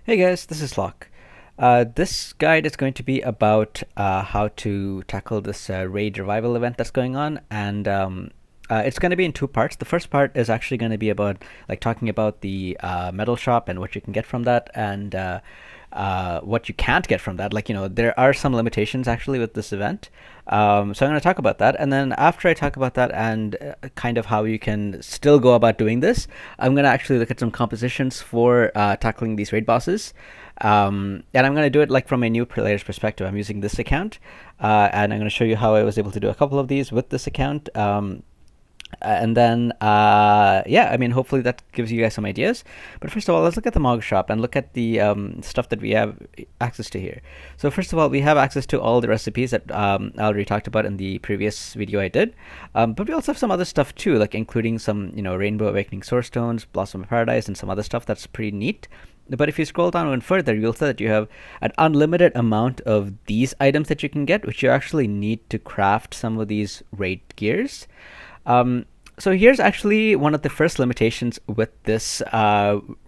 Hey guys, this is Locke. This guide is going to be about how to tackle this raid revival event that's going on, and it's going to be in two parts. The first part is actually going to be about like talking about the metal shop and what you can get from that, and what you can't get from that. Like there are some limitations actually with this event. So I'm going to talk about that, and then after I talk about that and kind of how you can still go about doing this, I'm going to actually look at some compositions for tackling these raid bosses. And I'm going to do it like from a new player's perspective. I'm using this account, and I'm going to show you how I was able to do a couple of these with this account. And then yeah, I mean, hopefully that gives you guys some ideas. But first of all, let's look at the Mog shop and look at the stuff that we have access to here. So first of all, we have access to all the recipes that I already talked about in the previous video I did. But we also have some other stuff too, like including some Rainbow Awakening Source Stones, Blossom of Paradise, and some other stuff that's pretty neat. But if you scroll down even further, you'll see that you have an unlimited amount of these items that you can get, which you actually need to craft some of these raid gears. So here's actually one of the first limitations with this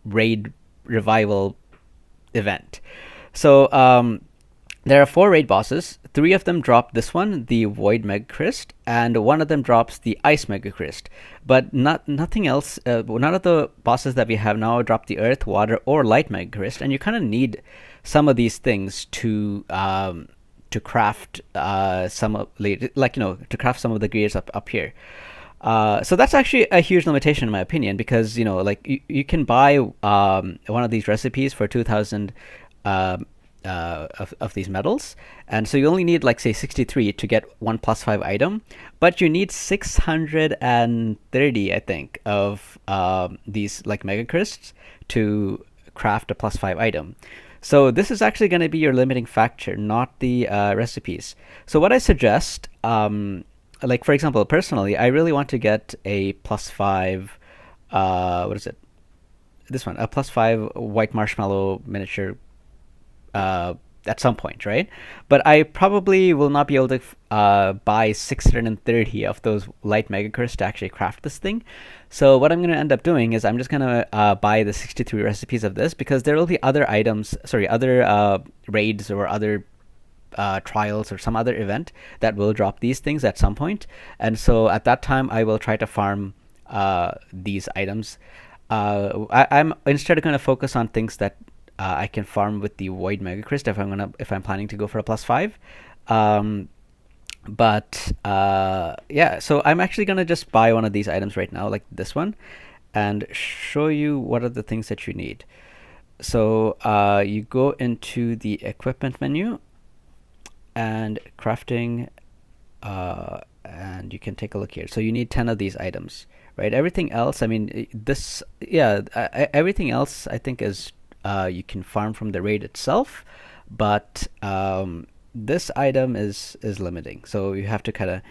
raid revival event. So there are four raid bosses. Three of them drop this one, the Void Mega Crest, and one of them drops the Ice Mega Crest. But nothing else. None of the bosses that we have now drop the Earth, Water, or Light Mega Crest, and you kind of need some of these things to craft some of to craft some of the gears up here. So that's actually a huge limitation in my opinion, because you can buy one of these recipes for 2,000 of these metals, and so you only need like say 63 to get one +5 item, but you need 630 I think of these like mega crysts to craft a +5 item. So this is actually going to be your limiting factor, not the recipes. So what I suggest, like for example, personally, I really want to get a +5. What is it? This one, a +5 white marshmallow miniature. At some point, right? But I probably will not be able to buy 630 of those light mega curse to actually craft this thing. So what I'm going to end up doing is I'm just going to buy the 63 recipes of this, because there will be other items, other raids or other trials or some other event that will drop these things at some point. And so at that time, I will try to farm these items. I'm instead going to focus on things that I can farm with the Void Mega Crest if I'm planning to go for a +5. But yeah, so I'm actually gonna just buy one of these items right now, like this one, and show you what are the things that you need. So you go into the equipment menu and crafting, and you can take a look here. So you need 10 of these items, right? Everything else, I mean, everything else I think is you can farm from the raid itself, but this item is limiting. So you have to kind of,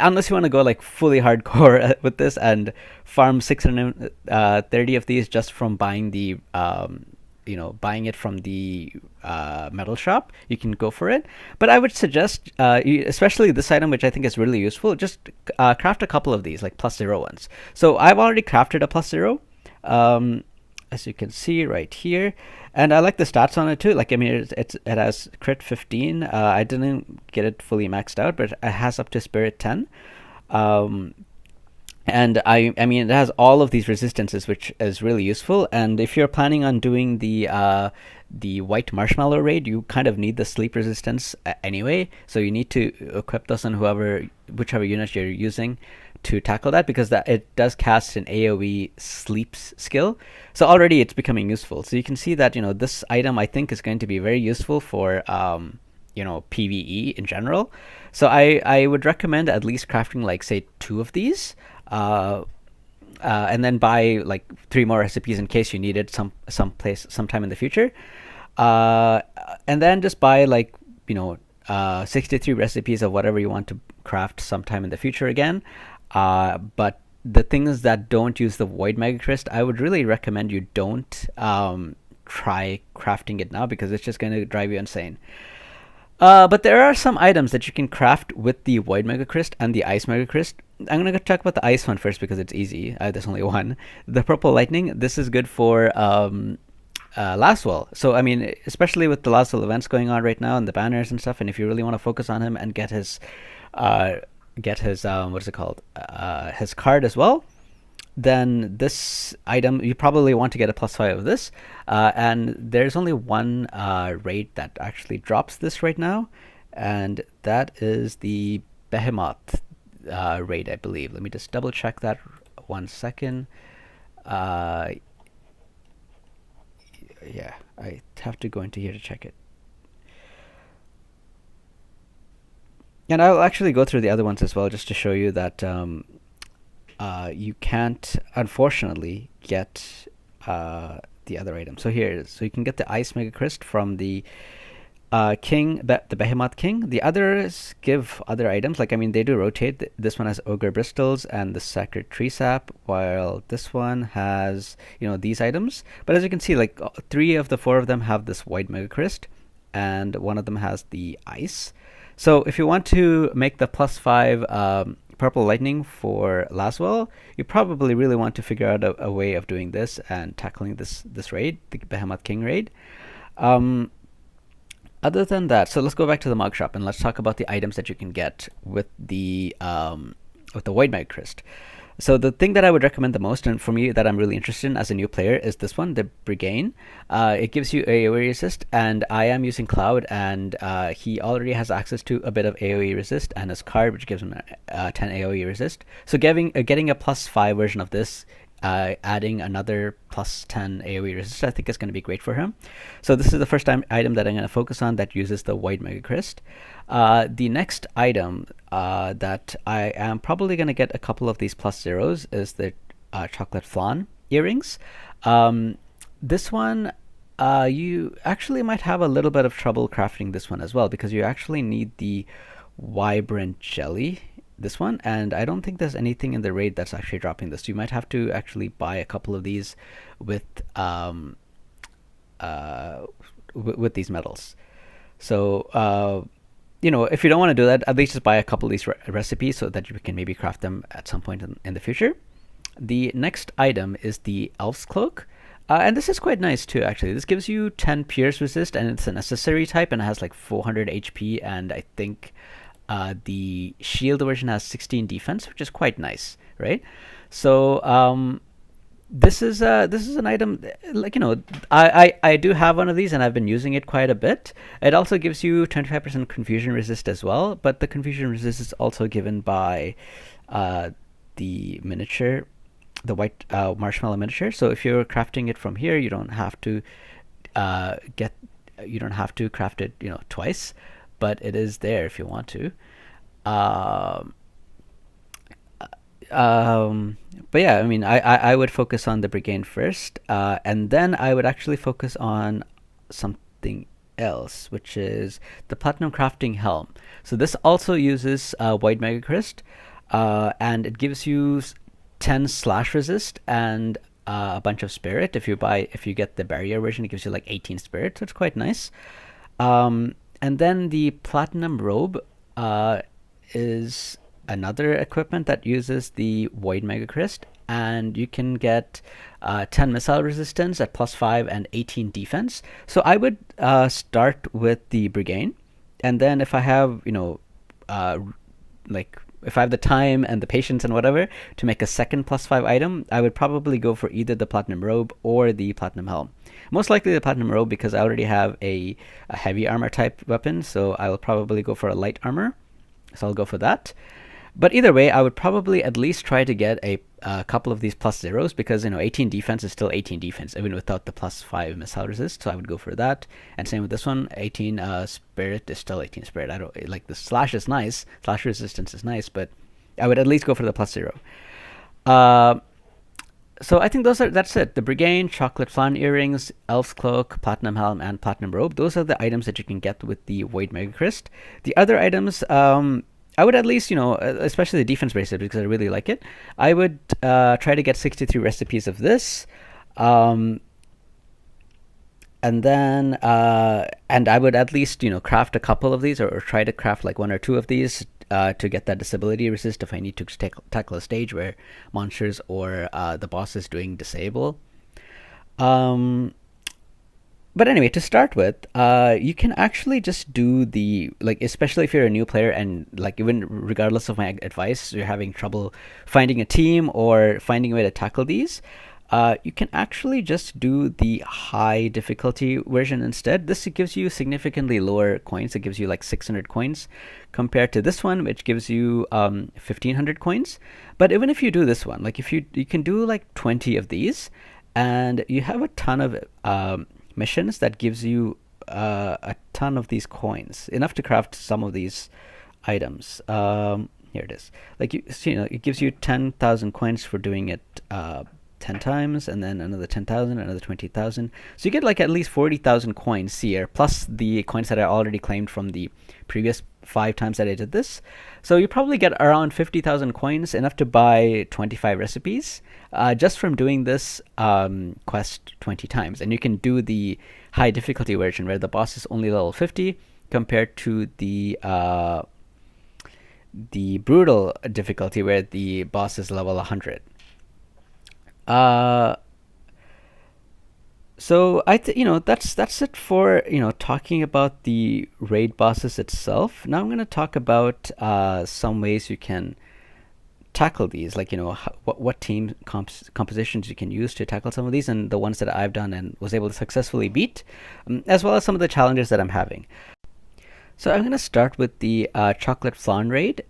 unless you want to go like fully hardcore with this and farm 630 of these just from buying the, buying it from the metal shop, you can go for it. But I would suggest, especially this item, which I think is really useful, just craft a couple of these, like +0 ones. So I've already crafted a +0. As you can see right here, and I like the stats on it too. Like, I mean, it has crit 15. I didn't get it fully maxed out, but it has up to spirit 10. And I mean, it has all of these resistances, which is really useful. And if you're planning on doing the white marshmallow raid, you kind of need the sleep resistance anyway. So you need to equip this on whichever unit you're using to tackle that, because that it does cast an AoE sleeps skill. So already it's becoming useful. So you can see that this item I think is going to be very useful for PvE in general. So I would recommend at least crafting like say 2 of these, and then buy like 3 more recipes in case you need it sometime in the future. And then just buy like 63 recipes of whatever you want to craft sometime in the future again. But the things that don't use the Void Mega Crest, I would really recommend you don't try crafting it now, because it's just going to drive you insane. But there are some items that you can craft with the Void Mega Crest and the Ice Mega Crest. I'm going to talk about the Ice one first because it's easy. There's only one. The Purple Lightning, this is good for Laswell. So I mean, especially with the Laswell events going on right now and the banners and stuff, and if you really want to focus on him and uh, get his what is it called, his card as well, then this item you probably want to get a +5 of this. And there's only one raid that actually drops this right now, and that is the Behemoth raid, I believe. Let me just double check that 1 second. Uh, yeah, I have to go into here to check it. And I'll actually go through the other ones as well, just to show you that you can't, unfortunately, get the other item. So here it is. So you can get the Ice Mega Crest from the King, the Behemoth King. The others give other items. Like, I mean, they do rotate. This one has Ogre Bristles and the Sacred Tree Sap, while this one has, these items. But as you can see, like, 3 of the 4 of them have this White Mega Crest, and one of them has the Ice. So if you want to make the +5 Purple Lightning for Laswell, you probably really want to figure out a way of doing this and tackling this raid, the Behemoth King raid. Other than that, so let's go back to the mug shop and let's talk about the items that you can get with the White Mega Crest. So the thing that I would recommend the most, and for me that I'm really interested in as a new player, is this one, the Brigade. It gives you AoE resist, and I am using Cloud, and he already has access to a bit of AoE resist, and his card, which gives him 10 AoE resist. So getting a +5 version of this, adding another +10 AoE resist, I think is going to be great for him. So this is the first item that I'm going to focus on that uses the White Mega Crest. The next item that I am probably going to get a couple of these +0s is the Chocolate Flan earrings. This one, you actually might have a little bit of trouble crafting this one as well, because you actually need the Vibrant Jelly, this one, and I don't think there's anything in the raid that's actually dropping this. You might have to actually buy a couple of these with these medals. So if you don't want to do that, at least just buy a couple of these recipes so that you can maybe craft them at some point in the future. The next item is the Elf's Cloak. And this is quite nice too, actually. This gives you 10 Pierce Resist, and it's an accessory type, and it has like 400 HP, and I think the shield version has 16 defense, which is quite nice, right? So this is an item, like, I do have one of these and I've been using it quite a bit. It also gives you 25% confusion resist as well, but the confusion resist is also given by the miniature, the white Marshmellow miniature. So if you're crafting it from here, you don't have to craft it twice, but it is there if you want to. But yeah, I mean, I would focus on the Brigade first, and then I would actually focus on something else, which is the Platinum Crafting Helm. So this also uses White Mega Crest, and it gives you 10 slash resist and a bunch of spirit. If you get the barrier version, it gives you like 18 spirit, so it's quite nice. And then the Platinum Robe is another equipment that uses the Void Mega Crest, and you can get 10 missile resistance at +5 and 18 defense. So I would start with the Brigade, and then if I have if I have the time and the patience and whatever to make a second +5 item, I would probably go for either the Platinum Robe or the Platinum Helm. Most likely the Platinum Robe, because I already have a heavy armor type weapon, so I will probably go for a light armor. So I'll go for that. But either way, I would probably at least try to get a couple of these +0s, because 18 defense is still 18 defense even without the +5 missile resist. So I would go for that. And same with this one, 18 spirit is still 18 spirit. I don't like the slash is nice, slash resistance is nice, but I would at least go for the +0. So I think that's it. The Brigade, Chocolate Flan earrings, Elf's Cloak, Platinum Helm, and Platinum Robe. Those are the items that you can get with the Void Mega Crest. The other items, I would at least, especially the defense bracelet, because I really like it, I would try to get 63 recipes of this. And then, and I would at least, craft a couple of these, or try to craft like 1 or 2 of these to get that disability resist if I need to tackle a stage where monsters or the boss is doing disable. But anyway, to start with, you can actually just do the, like, especially if you're a new player and, like, even regardless of my advice, you're having trouble finding a team or finding a way to tackle these. You can actually just do the high difficulty version instead. This gives you significantly lower coins. It gives you like 600 coins compared to this one, which gives you 1500 coins. But even if you do this one, like if you can do like 20 of these, and you have a ton of missions that gives you a ton of these coins, enough to craft some of these items. Here it is. Like it gives you 10,000 coins for doing it 10 times, and then another 10,000, another 20,000. So you get like at least 40,000 coins here, plus the coins that I already claimed from the previous 5 times that I did this. So you probably get around 50,000 coins, enough to buy 25 recipes, just from doing this quest 20 times. And you can do the high difficulty version where the boss is only level 50 compared to the brutal difficulty where the boss is level 100. So that's it for talking about the raid bosses itself. Now I'm going to talk about some ways you can tackle these, like what team compositions you can use to tackle some of these, and the ones that I've done and was able to successfully beat, as well as some of the challenges that I'm having. So I'm going to start with the chocolate flan raid.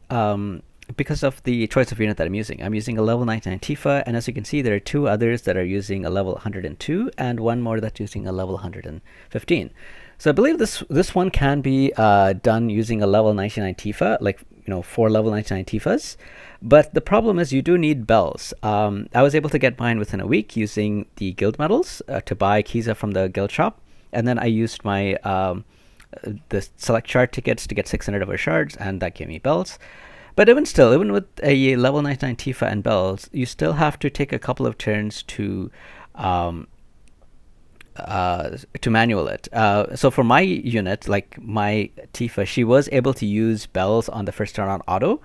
Because of the choice of unit that I'm using. I'm using a level 99 Tifa, and as you can see, there are 2 others that are using a level 102, and 1 more that's using a level 115. So I believe this one can be done using a level 99 Tifa, like 4 level 99 Tifas. But the problem is you do need bells. I was able to get mine within a week using the guild medals to buy Kiza from the guild shop, and then I used my the select shard tickets to get 600 of our shards, and that gave me bells. But even with a level 99 Tifa and bells, you still have to take a couple of turns to manual it. So for my unit, like my Tifa, she was able to use bells on the first turn on auto.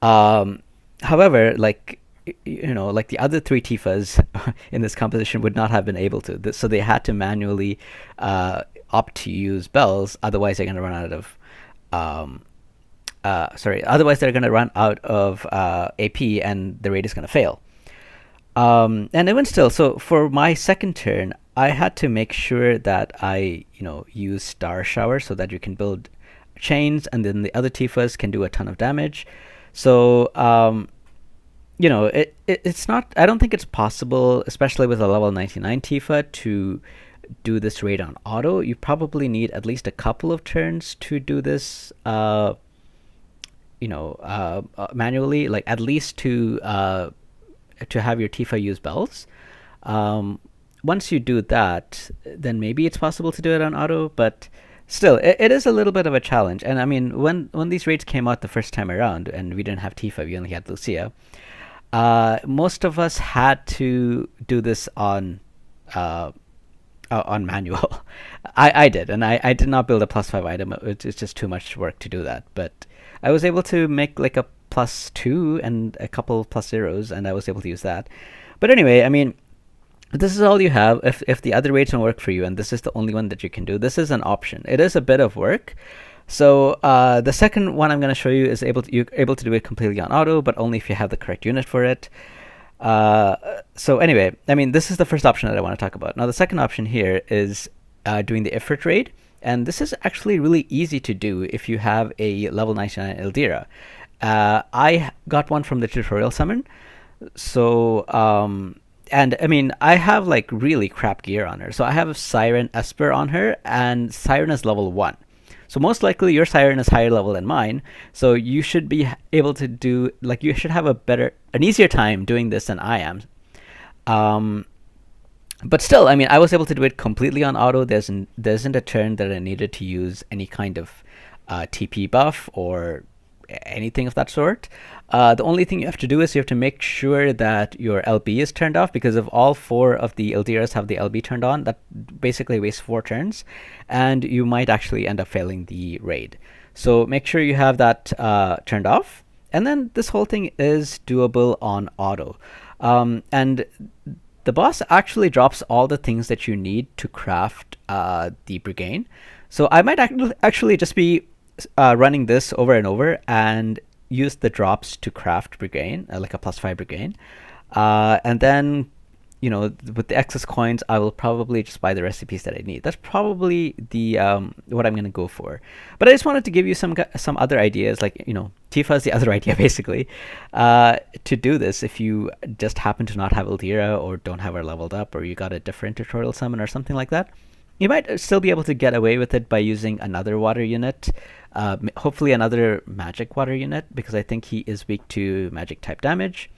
However, like the other 3 Tifas in this composition would not have been able to. So they had to manually opt to use bells. Otherwise, they're going to run out of. Otherwise they're going to run out of AP, and the raid is going to fail. And even still, so for my second turn, I had to make sure that I, use Star Shower so that you can build chains, and then the other Tifas can do a ton of damage. So, it's not. I don't think it's possible, especially with a level 99 Tifa, to do this raid on auto. You probably need at least a couple of turns to do this. Manually, like at least to have your Tifa use bells. Once you do that, then maybe it's possible to do it on auto, but still, it is a little bit of a challenge. And I mean, when these raids came out the first time around, and we didn't have Tifa, we only had Lucia, most of us had to do this on manual. I did, and I did not build a +5 item. It's just too much work to do that, but I was able to make like a +2 and a couple +0s, and I was able to use that. But anyway, I mean, this is all you have. If the other raids don't work for you, and this is the only one that you can do, this is an option. It is a bit of work. So the second one I'm going to show you is you're able to do it completely on auto, but only if you have the correct unit for it. So anyway, I mean, this is the first option that I want to talk about. Now, the second option here is doing the Ifirt Raid. And this is actually really easy to do if you have a level 99 Ilydra. I got one from the tutorial summon. So, and I mean, I have like really crap gear on her. So I have Siren Esper on her, and Siren is level 1. So most likely your Siren is higher level than mine. So you should be able to do, like, you should have an easier time doing this than I am. But still, I mean, I was able to do it completely on auto. There isn't a turn that I needed to use any kind of TP buff or anything of that sort. The only thing you have to do is you have to make sure that your LB is turned off, because if all 4 of the Ilydras have the LB turned on, that basically wastes 4 turns, and you might actually end up failing the raid. So make sure you have that turned off, and then this whole thing is doable on auto. And the boss actually drops all the things that you need to craft the Brigade. So I might actually just be running this over and over and use the drops to craft Brigade, like a +5 Brigade. And then, with the excess coins, I will probably just buy the recipes that I need. That's probably the what I'm going to go for. But I just wanted to give you some other ideas, like, Tifa is the other idea, basically, to do this if you just happen to not have Ilydra or don't have her leveled up, or you got a different tutorial summon or something like that. You might still be able to get away with it by using another water unit, hopefully another magic water unit, because I think he is weak to magic type damage.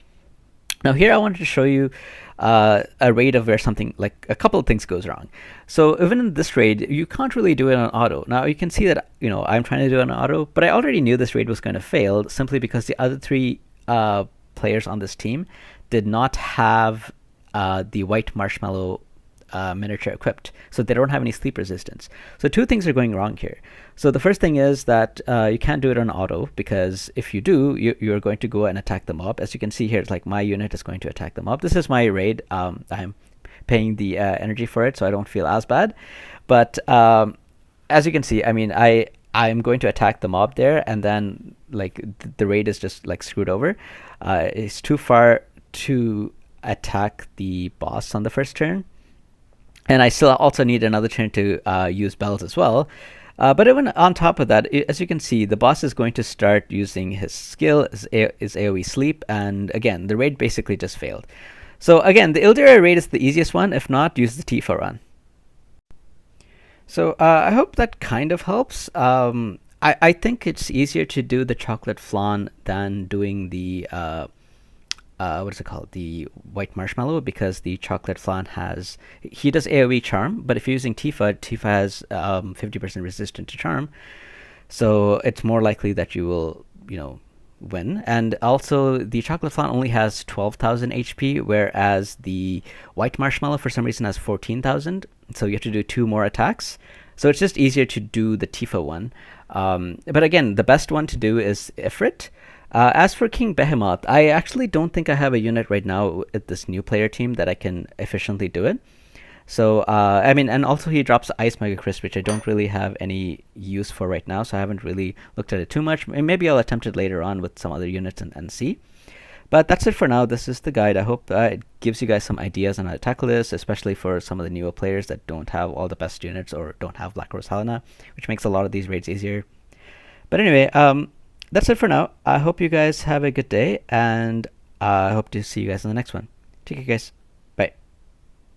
Now here I wanted to show you a raid of where something, like a couple of things goes wrong. So even in this raid, you can't really do it on auto. Now you can see that, I'm trying to do it on auto, but I already knew this raid was going to fail simply because the other three players on this team did not have the white Marshmellow miniature equipped, so they don't have any sleep resistance. So two things are going wrong here. So the first thing is that you can't do it on auto, because if you do, you're going to go and attack the mob. As you can see here, it's like my unit is going to attack the mob. This is my raid. I'm paying the energy for it, so I don't feel as bad. But as you can see, I mean, I'm going to attack the mob there, and then like the raid is just like screwed over. It's too far to attack the boss on the first turn. And I still also need another turn to use bells as well. But even on top of that, as you can see, the boss is going to start using his skill, his AoE sleep, and again, the raid basically just failed. So again, the Ilydra raid is the easiest one. If not, use the Tifa run. So I hope that kind of helps. I think it's easier to do the chocolate flan than doing the what is it called? The white Marshmellow, because the chocolate flan he does AoE charm, but if you're using Tifa has 50% resistant to charm, so it's more likely that you will, win. And also the chocolate flan only has 12,000 HP, whereas the white Marshmellow for some reason has 14,000, so you have to do 2 more attacks. So it's just easier to do the Tifa one. But again, the best one to do is Ifirt. As for King Behemoth, I actually don't think I have a unit right now at this new player team that I can efficiently do it. So, I mean, and also he drops Ice Mega Crisp, which I don't really have any use for right now, so I haven't really looked at it too much. Maybe I'll attempt it later on with some other units and see. But that's it for now. This is the guide. I hope it gives you guys some ideas on how to tackle this, especially for some of the newer players that don't have all the best units or don't have Black Rose Helena, which makes a lot of these raids easier. But anyway, that's it for now. I hope you guys have a good day, and I hope to see you guys in the next one. Take care, guys.